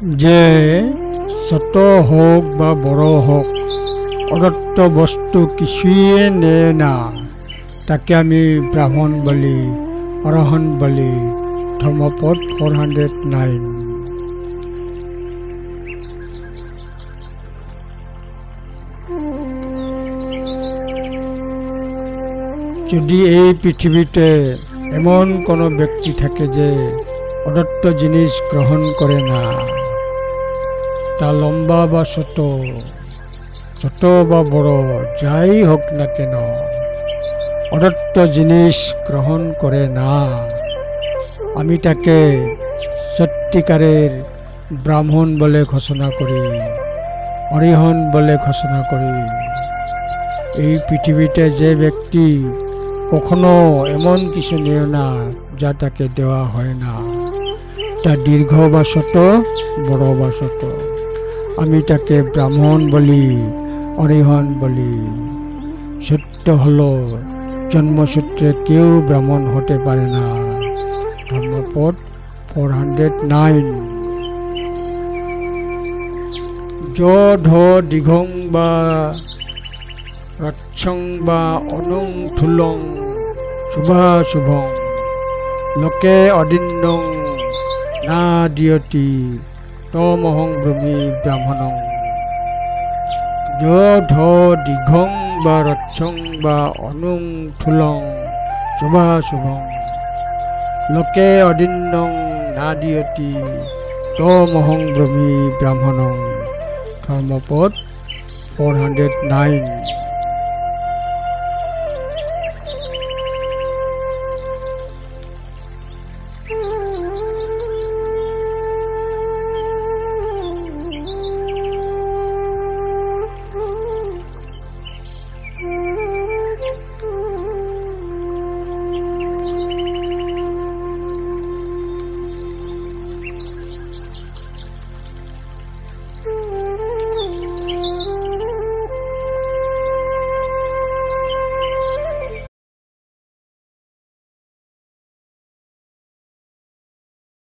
যে ছোট হোক বা বড় হোক অদত্ত বস্তু কিছুই নেয় না, তাকে আমি ব্রাহ্মণ বলি, অরহন বলি। ধর্মপদ 409। যদি এই পৃথিবীতে এমন কোনো ব্যক্তি থাকে যে অদত্ত জিনিস গ্রহণ করে না, তা লম্বা বা ছোট, ছোট বা বড় যাই হোক না কেন, অদত্ত জিনিস গ্রহণ করে না, আমি তাকে সত্যিকারের ব্রাহ্মণ বলে ঘোষণা করি, অরিহন বলে ঘোষণা করি। এই পৃথিবীতে যে ব্যক্তি কখনো এমন কিছু নেয় না যা তাকে দেওয়া হয় না, তা দীর্ঘ বা ছোট, বড় বা ছোট, আমি তাকে ব্রাহ্মণ বলি, অরিহন বলি। সত্য হলো জন্মসূত্রে কেউ ব্রাহ্মণ হতে পারে না। ধর্মপদ 409। য ধ দীঘং বা রচ্ছং বা অনুং থুলং শুভাশুভং লোকে অদিন্নং না দিয়তি তমহং ব্রহ্মী ব্রাহ্মণং। য ধ দীঘং বা রচ্ছং বা অনুং থুলং শুভাশুভং লোকে অদিন্নং না দিয়তি তমহং ব্রহ্মী ব্রাহ্মণং। ধর্মপদ 409।